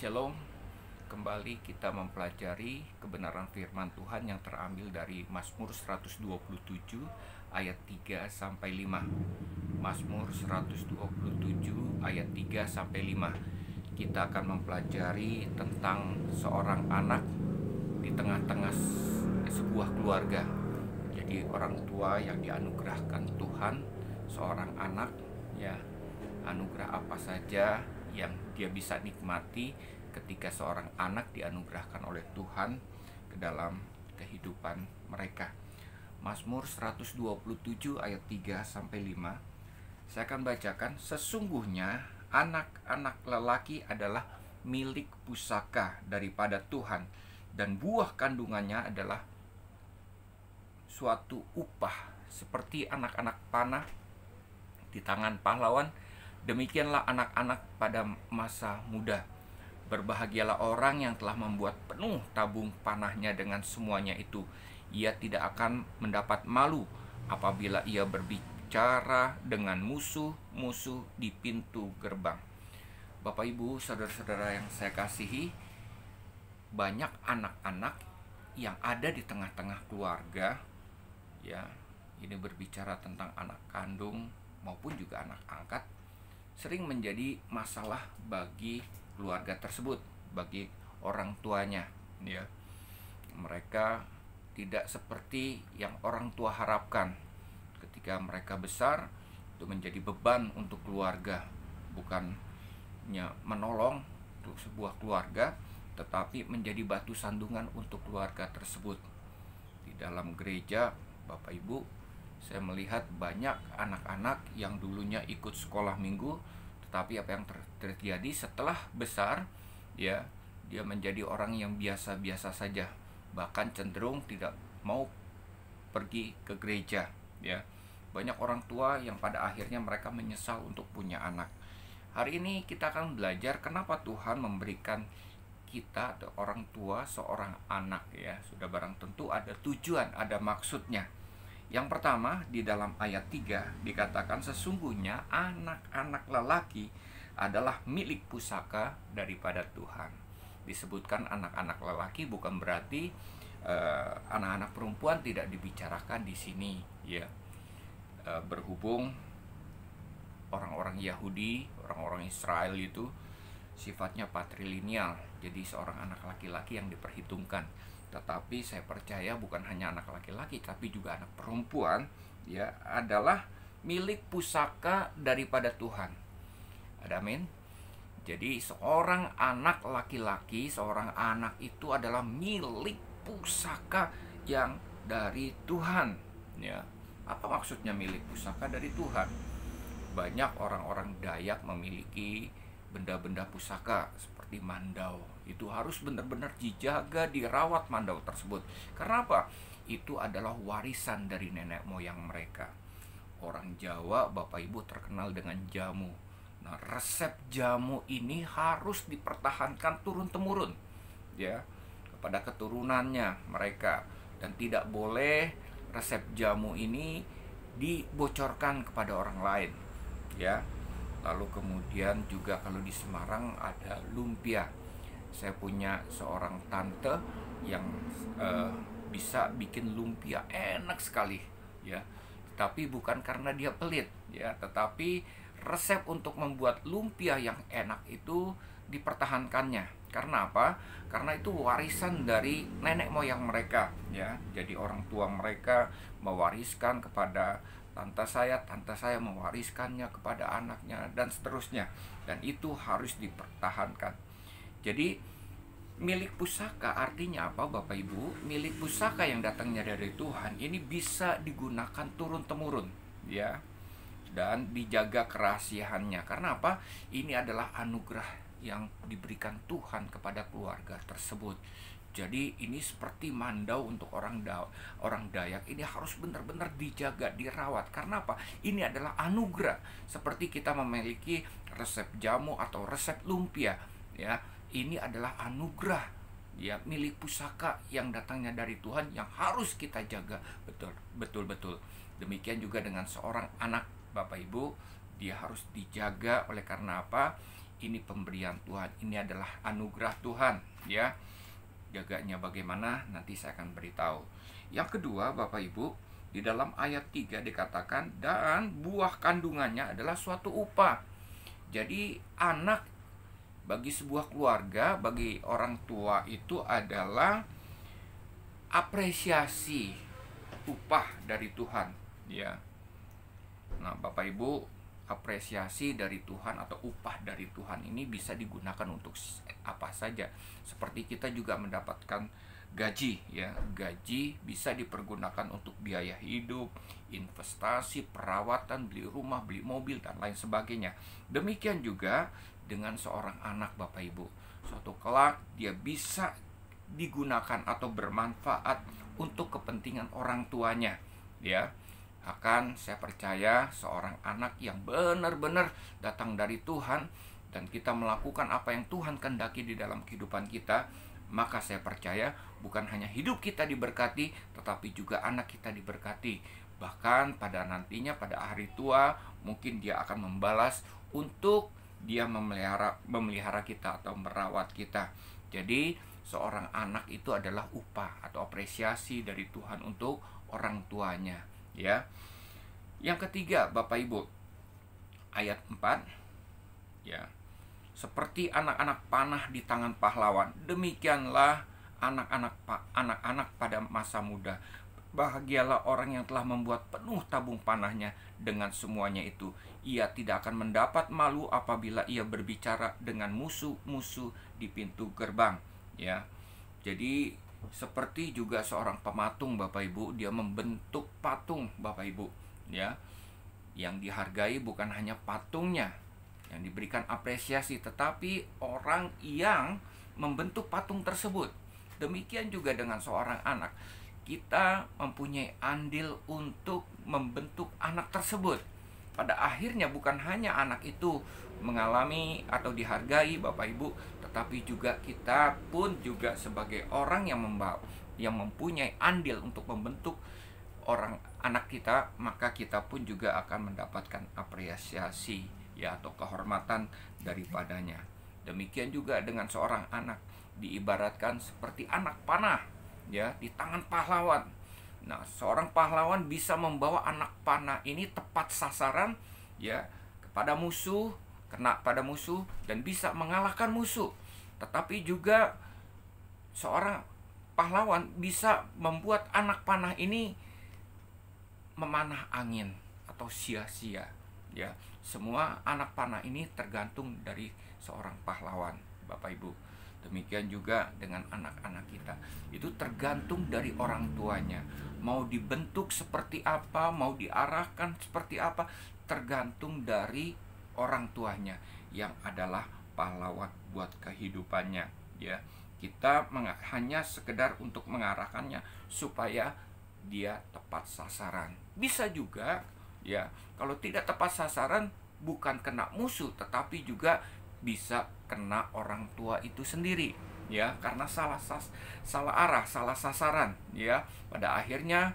Shalom, kembali kita mempelajari kebenaran firman Tuhan yang terambil dari Mazmur 127 ayat 3 sampai 5. Mazmur 127 ayat 3 sampai 5. Kita akan mempelajari tentang seorang anak di tengah-tengah sebuah keluarga. Jadi orang tua yang dianugerahkan Tuhan, seorang anak, ya, anugerah apa saja yang dia bisa nikmati ketika seorang anak dianugerahkan oleh Tuhan ke dalam kehidupan mereka. Mazmur 127 ayat 3 sampai 5. Saya akan bacakan. Sesungguhnya anak-anak lelaki adalah milik pusaka daripada Tuhan, dan buah kandungannya adalah suatu upah. Seperti anak-anak panah di tangan pahlawan, demikianlah anak-anak pada masa muda. Berbahagialah orang yang telah membuat penuh tabung panahnya dengan semuanya itu. Ia tidak akan mendapat malu apabila ia berbicara dengan musuh-musuh di pintu gerbang. Bapak, Ibu, saudara-saudara yang saya kasihi, banyak anak-anak yang ada di tengah-tengah keluarga, ya, ini berbicara tentang anak kandung maupun juga anak angkat, sering menjadi masalah bagi keluarga tersebut, bagi orang tuanya, ya. Mereka tidak seperti yang orang tua harapkan. Ketika mereka besar, itu menjadi beban untuk keluarga, bukannya menolong untuk sebuah keluarga, tetapi menjadi batu sandungan untuk keluarga tersebut. Di dalam gereja, Bapak Ibu, saya melihat banyak anak-anak yang dulunya ikut sekolah minggu, tetapi apa yang terjadi setelah besar, ya, dia menjadi orang yang biasa-biasa saja, bahkan cenderung tidak mau pergi ke gereja, ya. Banyak orang tua yang pada akhirnya mereka menyesal untuk punya anak. Hari ini kita akan belajar kenapa Tuhan memberikan kita atau orang tua seorang anak, ya. Sudah barang tentu ada tujuan, ada maksudnya. Yang pertama, di dalam ayat 3 dikatakan sesungguhnya anak-anak lelaki adalah milik pusaka daripada Tuhan. Disebutkan anak-anak lelaki bukan berarti anak-anak perempuan tidak dibicarakan di sini, ya. Berhubung orang-orang Yahudi, orang-orang Israel itu sifatnya patrilineal, jadi seorang anak laki-laki yang diperhitungkan. Tetapi saya percaya bukan hanya anak laki-laki, tapi juga anak perempuan, ya, adalah milik pusaka daripada Tuhan. Amin. Jadi seorang anak laki-laki, seorang anak itu adalah milik pusaka yang dari Tuhan, ya. Apa maksudnya milik pusaka dari Tuhan? Banyak orang-orang Dayak memiliki benda-benda pusaka seperti mandau. Itu harus benar-benar dijaga, dirawat mandau tersebut. Karena apa? Itu adalah warisan dari nenek moyang mereka. Orang Jawa, Bapak Ibu, terkenal dengan jamu. Nah, resep jamu ini harus dipertahankan turun-temurun, ya, kepada keturunannya mereka, dan tidak boleh resep jamu ini dibocorkan kepada orang lain, ya. Lalu kemudian juga kalau di Semarang ada lumpia. Saya punya seorang tante yang bisa bikin lumpia enak sekali, ya. Tapi bukan karena dia pelit, ya, tetapi resep untuk membuat lumpia yang enak itu dipertahankannya. Karena apa? Karena itu warisan dari nenek moyang mereka, ya. Jadi orang tua mereka mewariskan kepada tante saya mewariskannya kepada anaknya, dan seterusnya. Dan itu harus dipertahankan. Jadi milik pusaka artinya apa, Bapak Ibu? Milik pusaka yang datangnya dari Tuhan ini bisa digunakan turun-temurun, ya, dan dijaga kerahasiaannya. Karena apa? Ini adalah anugerah yang diberikan Tuhan kepada keluarga tersebut. Jadi ini seperti mandau untuk orang Dayak, ini harus benar-benar dijaga, dirawat. Karena apa? Ini adalah anugerah. Seperti kita memiliki resep jamu atau resep lumpia, ya. Ini adalah anugerah, ya, milik pusaka yang datangnya dari Tuhan yang harus kita jaga betul-betul. Demikian juga dengan seorang anak, Bapak Ibu, dia harus dijaga. Oleh karena apa? ini pemberian Tuhan, ini adalah anugerah Tuhan, ya. Jaganya bagaimana nanti saya akan beritahu. Yang kedua, Bapak Ibu, di dalam ayat 3 dikatakan, dan buah kandungannya adalah suatu upah. Jadi anak bagi sebuah keluarga, bagi orang tua itu adalah apresiasi upah dari Tuhan, ya. Nah, Bapak Ibu, apresiasi dari Tuhan atau upah dari Tuhan ini bisa digunakan untuk apa saja. Seperti kita juga mendapatkan gaji, ya. Gaji bisa dipergunakan untuk biaya hidup, investasi, perawatan, beli rumah, beli mobil, dan lain sebagainya. Demikian juga dengan seorang anak, Bapak Ibu. Suatu kelak dia bisa digunakan atau bermanfaat untuk kepentingan orang tuanya, ya. Akan saya percaya seorang anak yang benar-benar datang dari Tuhan dan kita melakukan apa yang Tuhan kehendaki di dalam kehidupan kita, maka saya percaya bukan hanya hidup kita diberkati, tetapi juga anak kita diberkati. Bahkan pada nantinya, pada hari tua, mungkin dia akan membalas untuk dia memelihara kita atau merawat kita. Jadi seorang anak itu adalah upah atau apresiasi dari Tuhan untuk orang tuanya, ya. Yang ketiga, Bapak Ibu, ayat 4, ya. Seperti anak-anak panah di tangan pahlawan, demikianlah anak-anak pada masa muda. Bahagialah orang yang telah membuat penuh tabung panahnya dengan semuanya itu. Ia tidak akan mendapat malu apabila ia berbicara dengan musuh-musuh di pintu gerbang, ya. Jadi seperti juga seorang pematung, Bapak Ibu, dia membentuk patung, Bapak Ibu, ya. Yang dihargai bukan hanya patungnya yang diberikan apresiasi, tetapi orang yang membentuk patung tersebut. Demikian juga dengan seorang anak. Kita mempunyai andil untuk membentuk anak tersebut. Pada akhirnya bukan hanya anak itu mengalami atau dihargai, Bapak Ibu, tetapi juga kita pun juga sebagai orang yang mempunyai andil untuk membentuk anak kita, maka kita pun juga akan mendapatkan apresiasi, ya, atau kehormatan daripadanya. Demikian juga dengan seorang anak, diibaratkan seperti anak panah, ya, di tangan pahlawan. Nah, seorang pahlawan bisa membawa anak panah ini tepat sasaran, ya, kepada musuh, kena pada musuh dan bisa mengalahkan musuh. Tetapi juga seorang pahlawan bisa membuat anak panah ini memanah angin atau sia-sia, ya. Semua anak panah ini tergantung dari seorang pahlawan, Bapak Ibu. Demikian juga dengan anak-anak kita. Itu tergantung dari orang tuanya. Mau dibentuk seperti apa, mau diarahkan seperti apa, tergantung dari orang tuanya yang adalah pahlawan buat kehidupannya, ya. Kita hanya sekedar untuk mengarahkannya supaya dia tepat sasaran. Bisa juga, ya, kalau tidak tepat sasaran bukan kena musuh, tetapi juga bisa kena orang tua itu sendiri, ya, karena salah arah, salah sasaran, ya. Pada akhirnya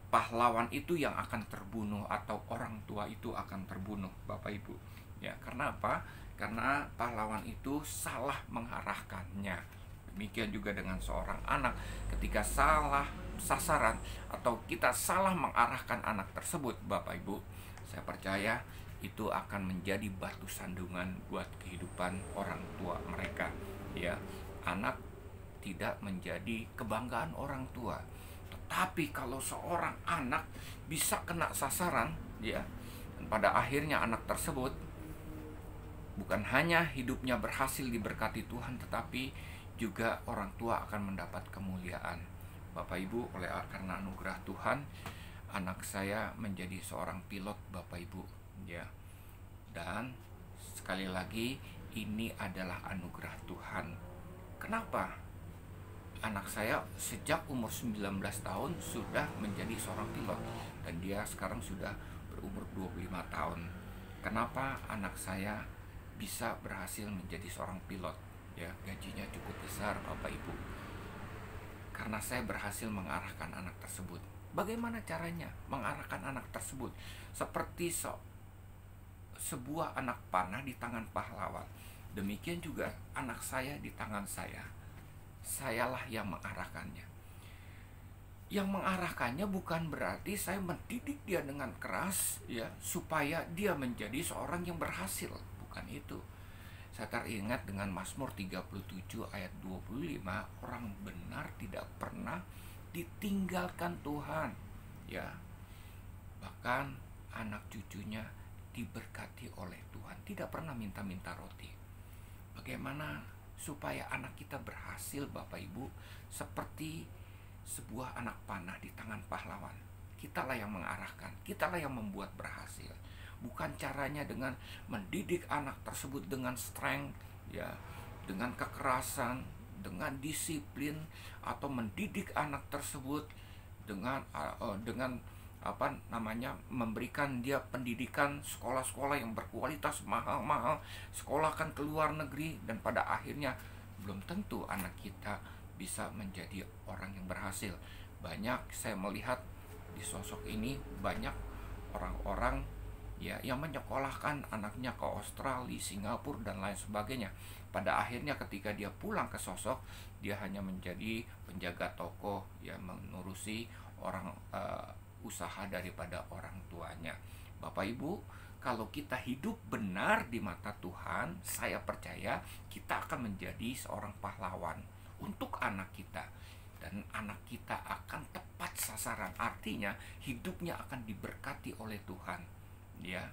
pahlawan itu yang akan terbunuh atau orang tua itu akan terbunuh, Bapak Ibu, ya. Karena apa? Karena pahlawan itu salah mengarahkannya. Demikian juga dengan seorang anak, ketika salah sasaran atau kita salah mengarahkan anak tersebut, Bapak Ibu, saya percaya itu akan menjadi batu sandungan buat kehidupan orang tua mereka, ya. Anak tidak menjadi kebanggaan orang tua, tetapi kalau seorang anak bisa kena sasaran, ya, dan pada akhirnya anak tersebut bukan hanya hidupnya berhasil diberkati Tuhan, tetapi juga orang tua akan mendapat kemuliaan. Bapak Ibu, karena anugerah Tuhan, anak saya menjadi seorang pilot, Bapak Ibu, ya. Dan sekali lagi, ini adalah anugerah Tuhan. Kenapa? Anak saya sejak umur 19 tahun sudah menjadi seorang pilot, dan dia sekarang sudah berumur 25 tahun. Kenapa anak saya bisa berhasil menjadi seorang pilot? Ya, gajinya cukup besar, Bapak Ibu. Karena saya berhasil mengarahkan anak tersebut. Bagaimana caranya mengarahkan anak tersebut? Seperti sebuah anak panah di tangan pahlawan. Demikian juga anak saya di tangan saya. Sayalah yang mengarahkannya. Yang mengarahkannya bukan berarti saya mendidik dia dengan keras ya supaya dia menjadi seorang yang berhasil. Bukan itu. Saya teringat dengan Mazmur 37 ayat 25, orang benar tidak pernah ditinggalkan Tuhan. Ya. Bahkan anak cucunya diberkati oleh Tuhan, tidak pernah minta-minta roti. Bagaimana supaya anak kita berhasil, Bapak Ibu? Seperti sebuah anak panah di tangan pahlawan. Kitalah yang mengarahkan, kitalah yang membuat berhasil. Bukan caranya dengan mendidik anak tersebut dengan strength, ya, dengan kekerasan, dengan disiplin, atau mendidik anak tersebut dengan memberikan dia pendidikan sekolah-sekolah yang berkualitas mahal-mahal, sekolahkan ke luar negeri, dan pada akhirnya belum tentu anak kita bisa menjadi orang yang berhasil. Banyak saya melihat di sosok ini banyak orang-orang ya yang menyekolahkan anaknya ke Australia, Singapura dan lain sebagainya. Pada akhirnya ketika dia pulang ke sosok, dia hanya menjadi penjaga toko yang menurusi orang usaha daripada orang tuanya. Bapak Ibu, kalau kita hidup benar di mata Tuhan, saya percaya kita akan menjadi seorang pahlawan untuk anak kita. Dan anak kita akan tepat sasaran. Artinya hidupnya akan diberkati oleh Tuhan. Ya,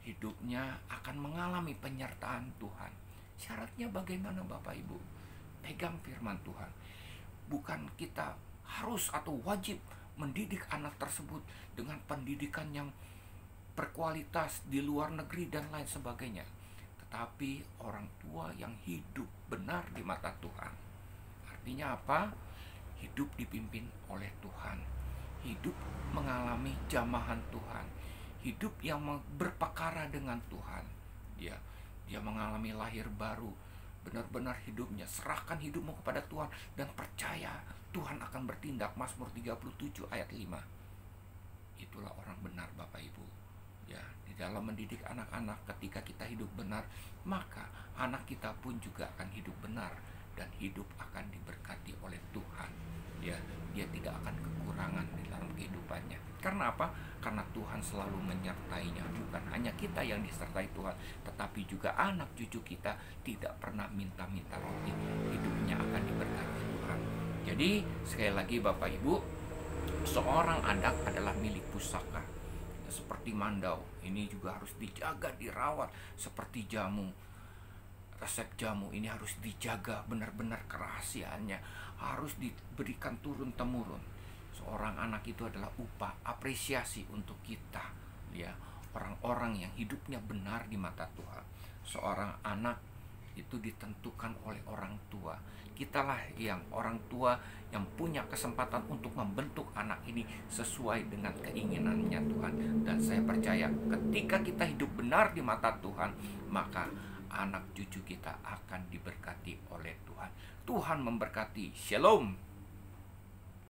hidupnya akan mengalami penyertaan Tuhan. Syaratnya bagaimana Bapak Ibu? Pegang firman Tuhan. Bukan kita harus atau wajib mendidik anak tersebut dengan pendidikan yang berkualitas di luar negeri dan lain sebagainya. Tetapi orang tua yang hidup benar di mata Tuhan. Artinya apa? Hidup dipimpin oleh Tuhan. Hidup mengalami jamahan Tuhan. Hidup yang berpekara dengan Tuhan. Dia mengalami lahir baru. Benar-benar hidupnya, serahkan hidupmu kepada Tuhan dan percaya Tuhan akan bertindak. Mazmur 37 ayat 5. Itulah orang benar Bapak Ibu. Ya, di dalam mendidik anak-anak, ketika kita hidup benar, maka anak kita pun juga akan hidup benar dan hidup akan diberkati oleh Tuhan. Ya, dia tidak akan kekurangan di dalam kehidupannya. Karena apa? Karena Tuhan selalu menyertainya. Bukan hanya kita yang disertai Tuhan, tetapi juga anak cucu kita tidak pernah minta-minta roti. Hidupnya akan diberkati Tuhan. Jadi sekali lagi Bapak Ibu, seorang anak adalah milik pusaka. Seperti mandau, ini juga harus dijaga, dirawat. Seperti jamu, resep jamu ini harus dijaga benar-benar, kerahasiaannya harus diberikan turun-temurun. Seorang anak itu adalah upah, apresiasi untuk kita, ya, orang-orang yang hidupnya benar di mata Tuhan. Seorang anak itu ditentukan oleh orang tua. Kitalah yang orang tua yang punya kesempatan untuk membentuk anak ini sesuai dengan keinginannya Tuhan. Dan saya percaya ketika kita hidup benar di mata Tuhan, maka anak cucu kita akan diberkati oleh Tuhan. Tuhan memberkati. Shalom.